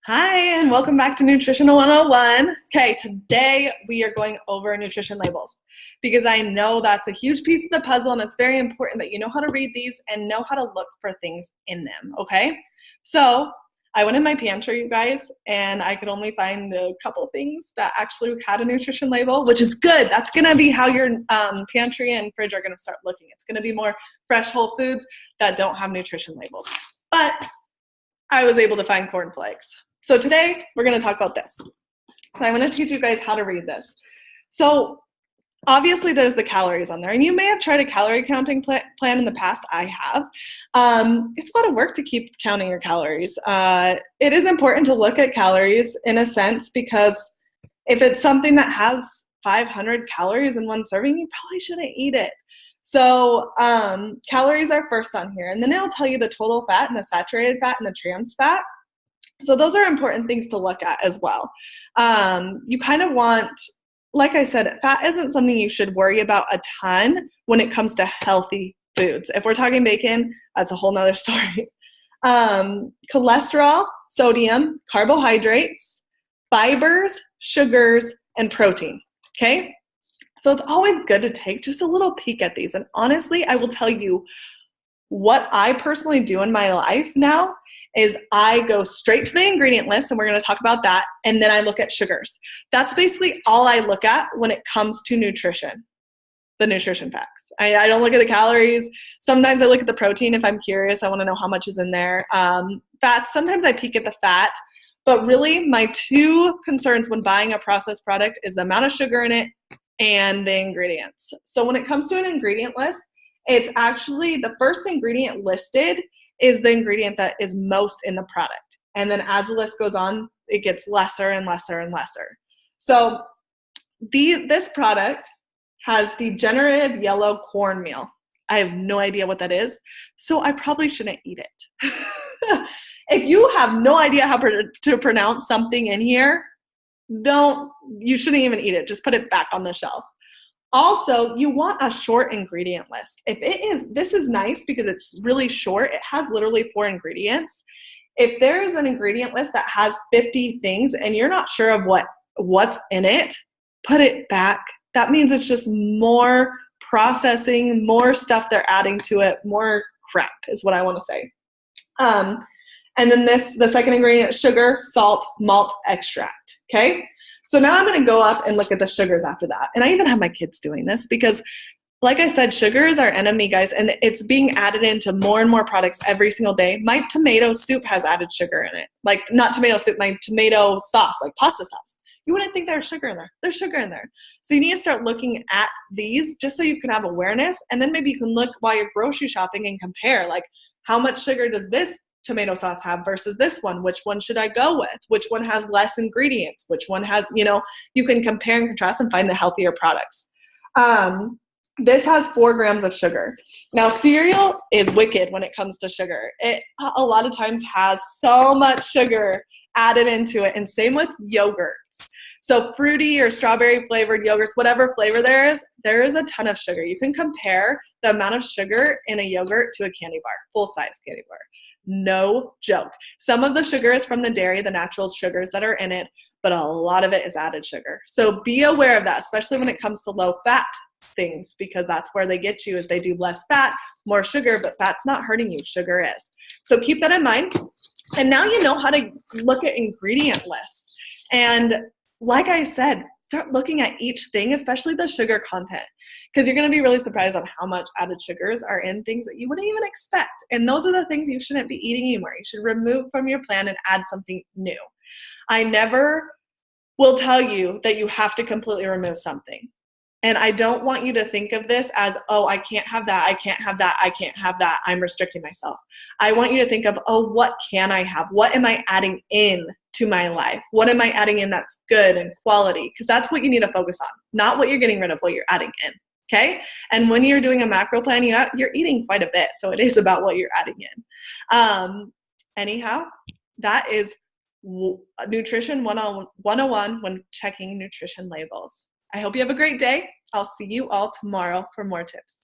Hi, and welcome back to Nutritional 101. Okay, today we are going over nutrition labels because I know that's a huge piece of the puzzle and it's very important that you know how to read these and know how to look for things in them, okay? So I went in my pantry, you guys, and I could only find a couple things that actually had a nutrition label, which is good. That's going to be how your pantry and fridge are going to start looking. It's going to be more fresh whole foods that don't have nutrition labels. But I was able to find cornflakes. So today we're going to talk about this. So I'm going to teach you guys how to read this. So obviously there's the calories on there, and you may have tried a calorie counting plan in the past. I have. It's a lot of work to keep counting your calories. It is important to look at calories in a sense because if it's something that has 500 calories in one serving, you probably shouldn't eat it. So calories are first on here, and then it'll tell you the total fat and the saturated fat and the trans fat. So those are important things to look at as well. You kind of want, like I said, fat isn't something you should worry about a ton when it comes to healthy foods. If we're talking bacon, that's a whole nother story. Cholesterol, sodium, carbohydrates, fibers, sugars, and protein, okay? So it's always good to take just a little peek at these. And honestly, I will tell you what I personally do in my life now is I go straight to the ingredient list, and we're going to talk about that, and then I look at sugars. That's basically all I look at when it comes to nutrition, the nutrition facts. I don't look at the calories. Sometimes I look at the protein if I'm curious. I want to know how much is in there. Fats, sometimes I peek at the fat, but really my two concerns when buying a processed product is the amount of sugar in it and the ingredients. So when it comes to an ingredient list, it's actually the first ingredient listed is the ingredient that is most in the product. And then as the list goes on, it gets lesser and lesser and lesser. So this product has degenerative yellow cornmeal. I have no idea what that is, so I probably shouldn't eat it. If you have no idea how to pronounce something in here, you shouldn't even eat it. Just put it back on the shelf. Also, you want a short ingredient list. This is nice because it's really short. It has literally 4 ingredients. If there's an ingredient list that has 50 things and you're not sure of what's in it, put it back. That means it's just more processing, more stuff they're adding to it, more crap is what I want to say. And then the second ingredient, sugar, salt, malt extract, okay? So now I'm going to go up and look at the sugars after that. And I even have my kids doing this because, like I said, sugar is our enemy, guys, and it's being added into more and more products every single day. My tomato soup has added sugar in it. Like, not tomato soup, my tomato sauce, like pasta sauce. You wouldn't think there's sugar in there. There's sugar in there. So you need to start looking at these just so you can have awareness, and then maybe you can look while you're grocery shopping and compare, like, how much sugar does this tomato sauce have versus this one? Which one should I go with? Which one has less ingredients? Which one has, you can compare and contrast and find the healthier products. This has 4 grams of sugar. Now, cereal is wicked when it comes to sugar. It a lot of times has so much sugar added into it, and same with yogurt. So fruity or strawberry flavored yogurts, whatever flavor there is a ton of sugar. You can compare the amount of sugar in a yogurt to a candy bar, full-size candy bar. No joke. Some of the sugar is from the dairy, the natural sugars that are in it, but a lot of it is added sugar. So be aware of that, especially when it comes to low-fat things, because that's where they get you is they do less fat, more sugar, but fat's not hurting you. Sugar is. So keep that in mind. And now you know how to look at ingredient lists. And like I said, start looking at each thing, especially the sugar content, because you're going to be really surprised on how much added sugars are in things that you wouldn't even expect. And those are the things you shouldn't be eating anymore. You should remove from your plan and add something new. I never will tell you that you have to completely remove something. And I don't want you to think of this as, oh, I can't have that, I can't have that, I can't have that, I'm restricting myself. I want you to think of, oh, what can I have? What am I adding in to my life? What am I adding in that's good and quality? Because that's what you need to focus on, not what you're getting rid of, what you're adding in, okay? And when you're doing a macro plan, you're eating quite a bit, so it is about what you're adding in. Anyhow, that is Nutrition 101 when checking nutrition labels. I hope you have a great day. I'll see you all tomorrow for more tips.